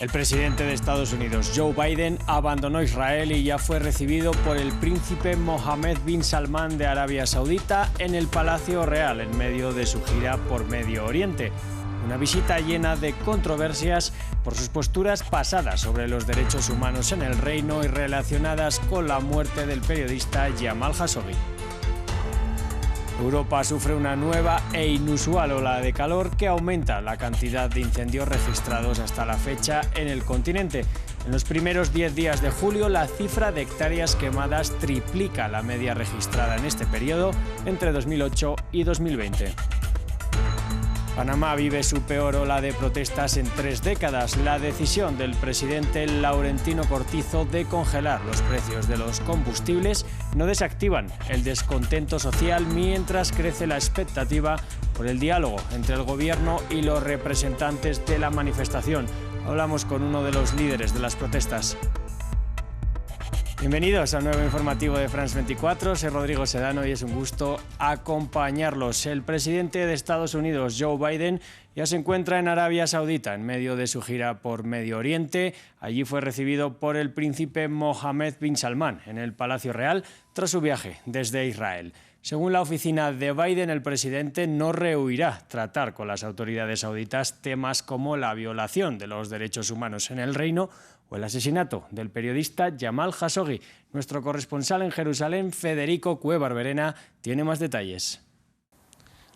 El presidente de Estados Unidos, Joe Biden, abandonó Israel y ya fue recibido por el príncipe Mohammed bin Salman de Arabia Saudita en el Palacio Real, en medio de su gira por Medio Oriente. Una visita llena de controversias por sus posturas pasadas sobre los derechos humanos en el reino y relacionadas con la muerte del periodista Jamal Khashoggi. Europa sufre una nueva e inusual ola de calor que aumenta la cantidad de incendios registrados hasta la fecha en el continente. En los primeros 10 días de julio, la cifra de hectáreas quemadas triplica la media registrada en este periodo entre 2008 y 2020. Panamá vive su peor ola de protestas en 3 décadas. La decisión del presidente Laurentino Cortizo de congelar los precios de los combustibles no desactivan el descontento social mientras crece la expectativa por el diálogo entre el gobierno y los representantes de la manifestación. Hablamos con uno de los líderes de las protestas. Bienvenidos a un nuevo informativo de France 24, soy Rodrigo Sedano y es un gusto acompañarlos. El presidente de Estados Unidos, Joe Biden, ya se encuentra en Arabia Saudita en medio de su gira por Medio Oriente. Allí fue recibido por el príncipe Mohammed bin Salman en el Palacio Real tras su viaje desde Israel. Según la oficina de Biden, el presidente no rehuirá tratar con las autoridades sauditas temas como la violación de los derechos humanos en el reino o el asesinato del periodista Jamal Khashoggi. Nuestro corresponsal en Jerusalén, Federico Cuevarberena, tiene más detalles.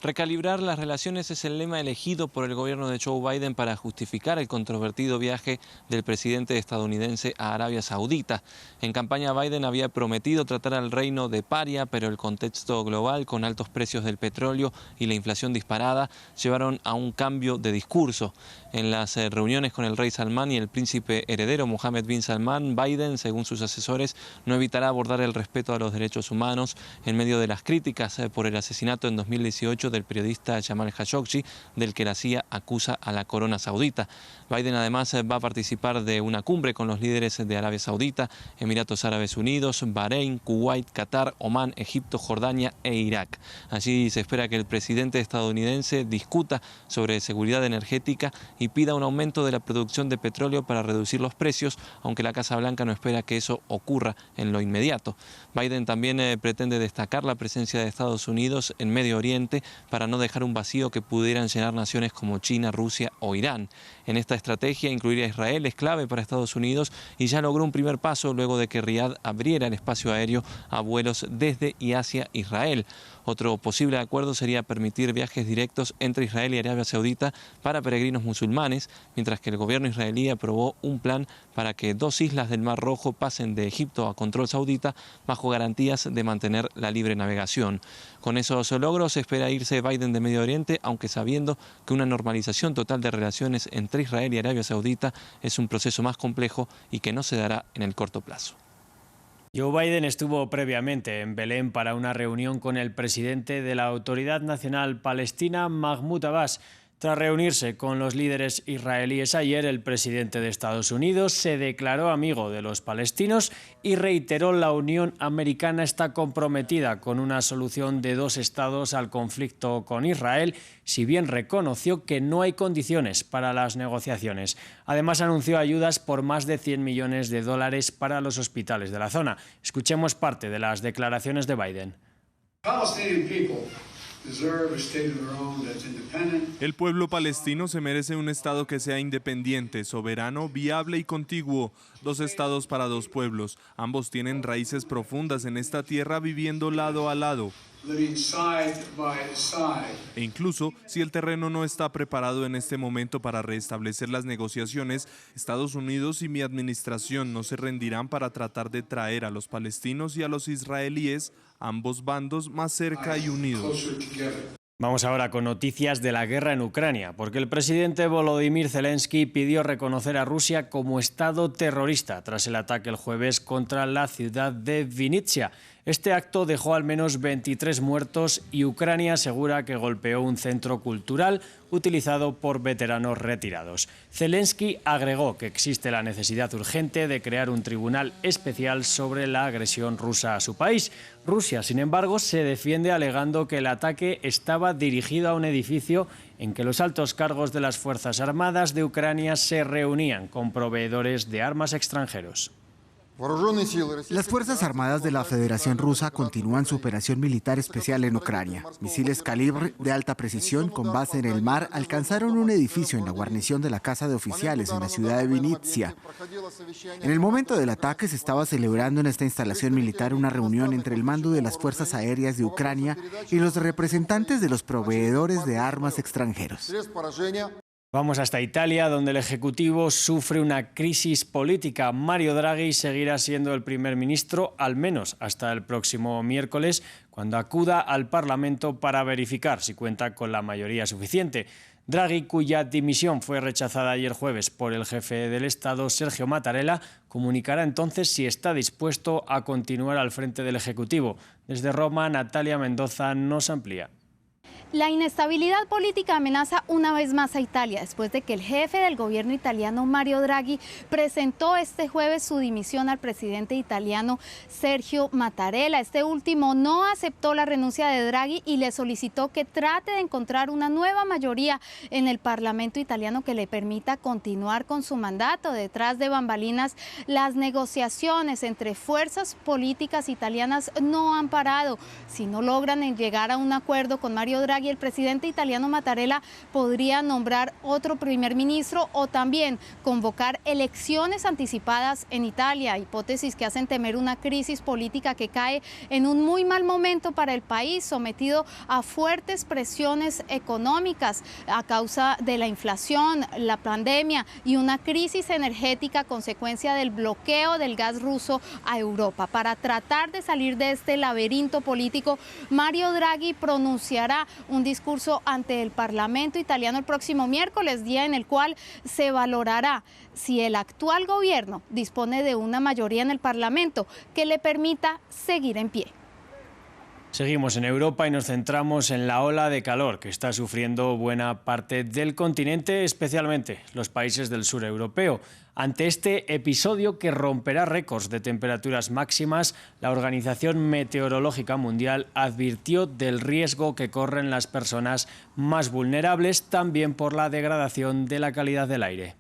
Recalibrar las relaciones es el lema elegido por el gobierno de Joe Biden para justificar el controvertido viaje del presidente estadounidense a Arabia Saudita. En campaña, Biden había prometido tratar al reino de paria, pero el contexto global, con altos precios del petróleo y la inflación disparada, llevaron a un cambio de discurso. En las reuniones con el rey Salmán y el príncipe heredero Mohammed bin Salman, Biden, según sus asesores, no evitará abordar el respeto a los derechos humanos en medio de las críticas por el asesinato en 2018 del periodista Jamal Khashoggi, del que la CIA acusa a la corona saudita. Biden además va a participar de una cumbre con los líderes de Arabia Saudita, Emiratos Árabes Unidos, Bahrein, Kuwait, Qatar, Omán, Egipto, Jordania e Irak. Allí se espera que el presidente estadounidense discuta sobre seguridad energética y pida un aumento de la producción de petróleo para reducir los precios, aunque la Casa Blanca no espera que eso ocurra en lo inmediato. Biden también pretende destacar la presencia de Estados Unidos en Medio Oriente para no dejar un vacío que pudieran llenar naciones como China, Rusia o Irán. En esta estrategia, incluir a Israel es clave para Estados Unidos y ya logró un primer paso luego de que Riad abriera el espacio aéreo a vuelos desde y hacia Israel. Otro posible acuerdo sería permitir viajes directos entre Israel y Arabia Saudita para peregrinos musulmanes, mientras que el gobierno israelí aprobó un plan para que 2 islas del Mar Rojo pasen de Egipto a control saudita bajo garantías de mantener la libre navegación. Con esos logros se espera irse Biden de Medio Oriente, aunque sabiendo que una normalización total de relaciones entre Israel y Arabia Saudita es un proceso más complejo y que no se dará en el corto plazo. Joe Biden estuvo previamente en Belén para una reunión con el presidente de la Autoridad Nacional Palestina, Mahmoud Abbas. Tras reunirse con los líderes israelíes ayer, el presidente de Estados Unidos se declaró amigo de los palestinos y reiteró la Unión Americana está comprometida con una solución de 2 estados al conflicto con Israel, si bien reconoció que no hay condiciones para las negociaciones. Además, anunció ayudas por más de $100 millones para los hospitales de la zona. Escuchemos parte de las declaraciones de Biden. El pueblo palestino se merece un Estado que sea independiente, soberano, viable y contiguo. 2 estados para 2 pueblos. Ambos tienen raíces profundas en esta tierra, viviendo lado a lado. E incluso si el terreno no está preparado en este momento para restablecer las negociaciones, Estados Unidos y mi administración no se rendirán para tratar de traer a los palestinos y a los israelíes, ambos bandos, más cerca y unidos. Vamos ahora con noticias de la guerra en Ucrania, porque el presidente Volodymyr Zelensky pidió reconocer a Rusia como Estado terrorista tras el ataque el jueves contra la ciudad de Vinnytsia. Este acto dejó al menos 23 muertos y Ucrania asegura que golpeó un centro cultural utilizado por veteranos retirados. Zelensky agregó que existe la necesidad urgente de crear un tribunal especial sobre la agresión rusa a su país. Rusia, sin embargo, se defiende alegando que el ataque estaba dirigido a un edificio en que los altos cargos de las Fuerzas Armadas de Ucrania se reunían con proveedores de armas extranjeros. Las Fuerzas Armadas de la Federación Rusa continúan su operación militar especial en Ucrania. Misiles Kalibr de alta precisión con base en el mar alcanzaron un edificio en la guarnición de la Casa de Oficiales en la ciudad de Vinnytsia. En el momento del ataque se estaba celebrando en esta instalación militar una reunión entre el mando de las Fuerzas Aéreas de Ucrania y los representantes de los proveedores de armas extranjeros. Vamos hasta Italia, donde el Ejecutivo sufre una crisis política. Mario Draghi seguirá siendo el primer ministro, al menos hasta el próximo miércoles, cuando acuda al Parlamento para verificar si cuenta con la mayoría suficiente. Draghi, cuya dimisión fue rechazada ayer jueves por el jefe del Estado, Sergio Mattarella, comunicará entonces si está dispuesto a continuar al frente del Ejecutivo. Desde Roma, Natalia Mendoza nos amplía. La inestabilidad política amenaza una vez más a Italia después de que el jefe del gobierno italiano, Mario Draghi, presentó este jueves su dimisión al presidente italiano Sergio Mattarella. Este último no aceptó la renuncia de Draghi y le solicitó que trate de encontrar una nueva mayoría en el Parlamento italiano que le permita continuar con su mandato. Detrás de bambalinas, las negociaciones entre fuerzas políticas italianas no han parado. Si no logran llegar a un acuerdo con Mario Draghi, el presidente italiano Mattarella podría nombrar otro primer ministro o también convocar elecciones anticipadas en Italia, hipótesis que hacen temer una crisis política que cae en un muy mal momento para el país, sometido a fuertes presiones económicas a causa de la inflación, la pandemia y una crisis energética a consecuencia del bloqueo del gas ruso a Europa. Para tratar de salir de este laberinto político, Mario Draghi pronunciará un discurso ante el Parlamento italiano el próximo miércoles, día en el cual se valorará si el actual gobierno dispone de una mayoría en el Parlamento que le permita seguir en pie. Seguimos en Europa y nos centramos en la ola de calor que está sufriendo buena parte del continente, especialmente los países del sur europeo. Ante este episodio que romperá récords de temperaturas máximas, la Organización Meteorológica Mundial advirtió del riesgo que corren las personas más vulnerables, también por la degradación de la calidad del aire.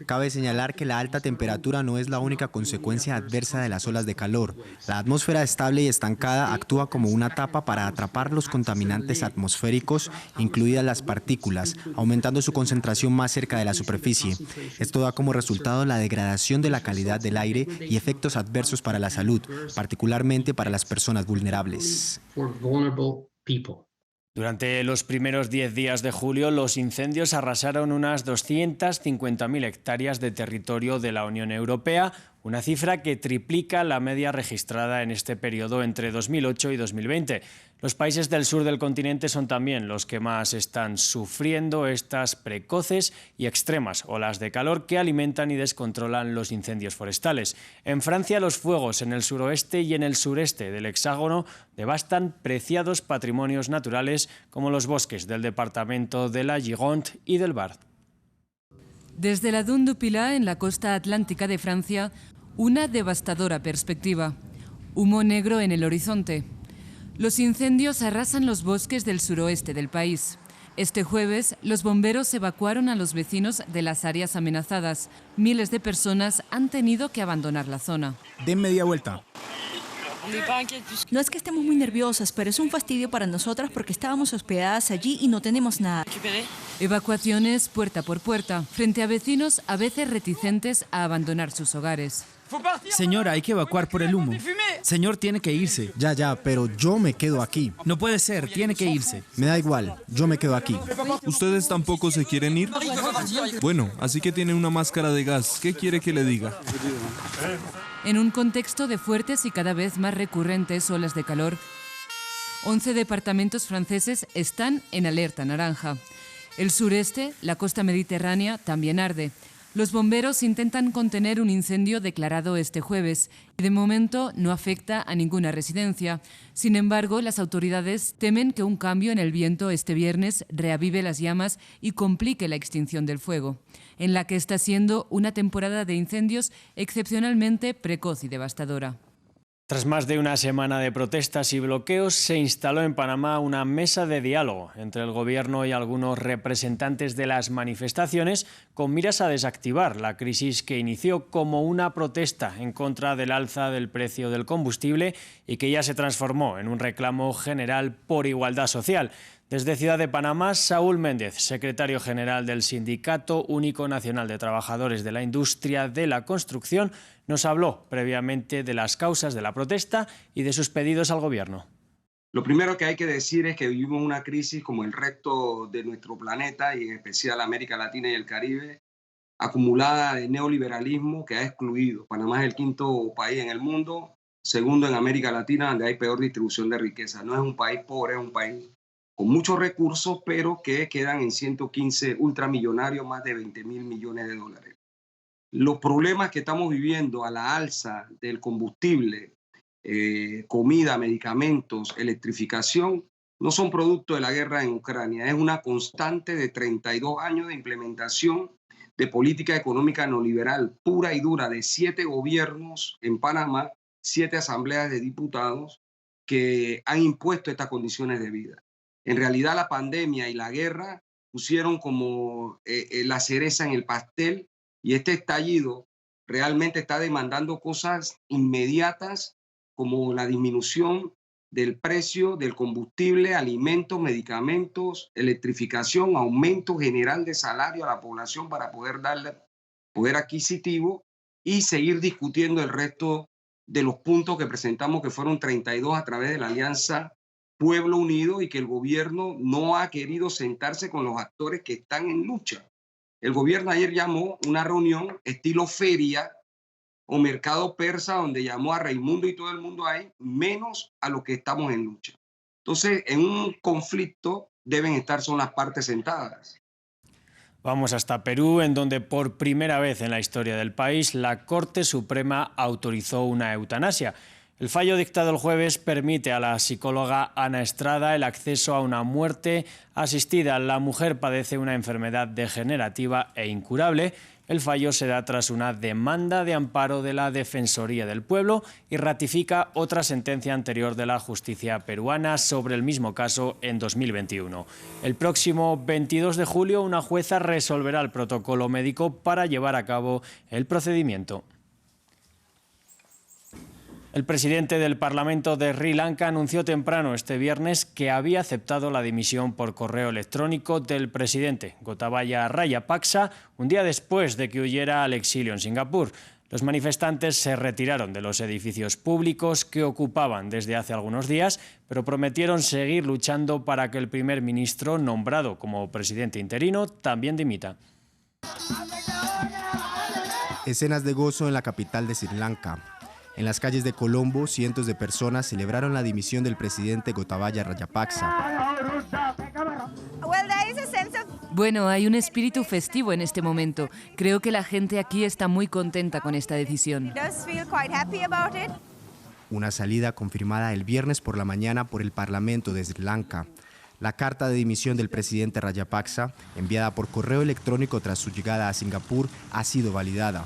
Cabe señalar que la alta temperatura no es la única consecuencia adversa de las olas de calor. La atmósfera estable y estancada actúa como una tapa para atrapar los contaminantes atmosféricos, incluidas las partículas, aumentando su concentración más cerca de la superficie. Esto da como resultado la degradación de la calidad del aire y efectos adversos para la salud, particularmente para las personas vulnerables. Durante los primeros 10 días de julio, los incendios arrasaron unas 250.000 hectáreas de territorio de la Unión Europea, una cifra que triplica la media registrada en este periodo entre 2008 y 2020. Los países del sur del continente son también los que más están sufriendo estas precoces y extremas olas de calor que alimentan y descontrolan los incendios forestales. En Francia, los fuegos en el suroeste y en el sureste del hexágono devastan preciados patrimonios naturales como los bosques del departamento de la Gironde y del Var. Desde la Dune du Pilat, en la costa atlántica de Francia, una devastadora perspectiva. Humo negro en el horizonte. Los incendios arrasan los bosques del suroeste del país. Este jueves, los bomberos evacuaron a los vecinos de las áreas amenazadas. Miles de personas han tenido que abandonar la zona. Den media vuelta. No es que estemos muy nerviosas, pero es un fastidio para nosotras porque estábamos hospedadas allí y no tenemos nada. Evacuaciones puerta por puerta, frente a vecinos a veces reticentes a abandonar sus hogares. Señora, hay que evacuar por el humo. Señor, tiene que irse. Ya, pero yo me quedo aquí. No puede ser, tiene que irse. Me da igual, yo me quedo aquí. ¿Ustedes tampoco se quieren ir? Bueno, así que tiene una máscara de gas. ¿Qué quiere que le diga? En un contexto de fuertes y cada vez más recurrentes olas de calor, 11 departamentos franceses están en alerta naranja. El sureste, la costa mediterránea, también arde. Los bomberos intentan contener un incendio declarado este jueves y de momento no afecta a ninguna residencia. Sin embargo, las autoridades temen que un cambio en el viento este viernes reavive las llamas y complique la extinción del fuego, en la que está siendo una temporada de incendios excepcionalmente precoz y devastadora. Tras más de una semana de protestas y bloqueos, se instaló en Panamá una mesa de diálogo entre el gobierno y algunos representantes de las manifestaciones con miras a desactivar la crisis que inició como una protesta en contra del alza del precio del combustible y que ya se transformó en un reclamo general por igualdad social. Desde Ciudad de Panamá, Saúl Méndez, secretario general del Sindicato Único Nacional de Trabajadores de la Industria de la Construcción, nos habló previamente de las causas de la protesta y de sus pedidos al gobierno. Lo primero que hay que decir es que vivimos una crisis como el resto de nuestro planeta y en especial América Latina y el Caribe, acumulada de neoliberalismo que ha excluido. Panamá es el quinto país en el mundo, segundo en América Latina, donde hay peor distribución de riqueza. No es un país pobre, es un país con muchos recursos, pero que quedan en 115 ultramillonarios, más de 20.000 millones de dólares. Los problemas que estamos viviendo a la alza del combustible, comida, medicamentos, electrificación, no son producto de la guerra en Ucrania. Es una constante de 32 años de implementación de política económica neoliberal pura y dura de 7 gobiernos en Panamá, 7 asambleas de diputados que han impuesto estas condiciones de vida. En realidad la pandemia y la guerra pusieron como la cereza en el pastel y este estallido realmente está demandando cosas inmediatas como la disminución del precio del combustible, alimentos, medicamentos, electrificación, aumento general de salario a la población para poder darle poder adquisitivo y seguir discutiendo el resto de los puntos que presentamos, que fueron 32 a través de la Alianza Pueblo Unido y que el gobierno no ha querido sentarse con los actores que están en lucha. El gobierno ayer llamó una reunión estilo feria o mercado persa donde llamó a Raimundo y todo el mundo ahí, menos a los que estamos en lucha. Entonces, en un conflicto deben estar son las partes sentadas. Vamos hasta Perú, en donde por primera vez en la historia del país la Corte Suprema autorizó una eutanasia. El fallo dictado el jueves permite a la psicóloga Ana Estrada el acceso a una muerte asistida. La mujer padece una enfermedad degenerativa e incurable. El fallo se da tras una demanda de amparo de la Defensoría del Pueblo y ratifica otra sentencia anterior de la justicia peruana sobre el mismo caso en 2021. El próximo 22 de julio una jueza resolverá el protocolo médico para llevar a cabo el procedimiento. El presidente del Parlamento de Sri Lanka anunció temprano este viernes que había aceptado la dimisión por correo electrónico del presidente Gotabaya Rajapaksa un día después de que huyera al exilio en Singapur. Los manifestantes se retiraron de los edificios públicos que ocupaban desde hace algunos días, pero prometieron seguir luchando para que el primer ministro, nombrado como presidente interino, también dimita. Escenas de gozo en la capital de Sri Lanka. En las calles de Colombo, cientos de personas celebraron la dimisión del presidente Gotabaya Rajapaksa. Bueno, hay un espíritu festivo en este momento. Creo que la gente aquí está muy contenta con esta decisión. Una salida confirmada el viernes por la mañana por el Parlamento de Sri Lanka. La carta de dimisión del presidente Rajapaksa, enviada por correo electrónico tras su llegada a Singapur, ha sido validada.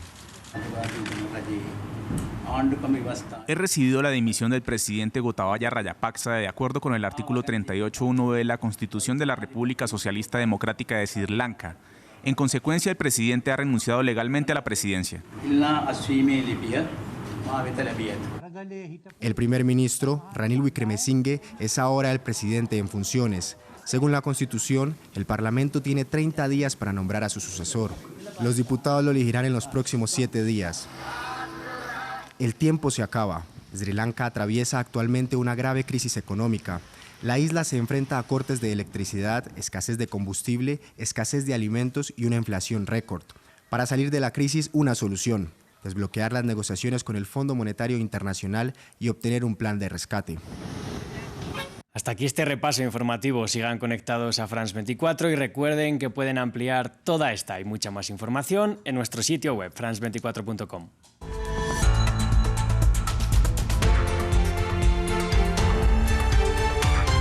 He recibido la dimisión del presidente Gotabaya Rajapaksa de acuerdo con el artículo 38.1 de la Constitución de la República Socialista Democrática de Sri Lanka. En consecuencia, el presidente ha renunciado legalmente a la presidencia. El primer ministro, Ranil Wickremesinghe, es ahora el presidente en funciones. Según la Constitución, el Parlamento tiene 30 días para nombrar a su sucesor. Los diputados lo elegirán en los próximos 7 días. El tiempo se acaba. Sri Lanka atraviesa actualmente una grave crisis económica. La isla se enfrenta a cortes de electricidad, escasez de combustible, escasez de alimentos y una inflación récord. Para salir de la crisis, una solución: desbloquear las negociaciones con el Fondo Monetario Internacional y obtener un plan de rescate. Hasta aquí este repaso informativo. Sigan conectados a France 24 y recuerden que pueden ampliar toda esta y mucha más información en nuestro sitio web, france24.com.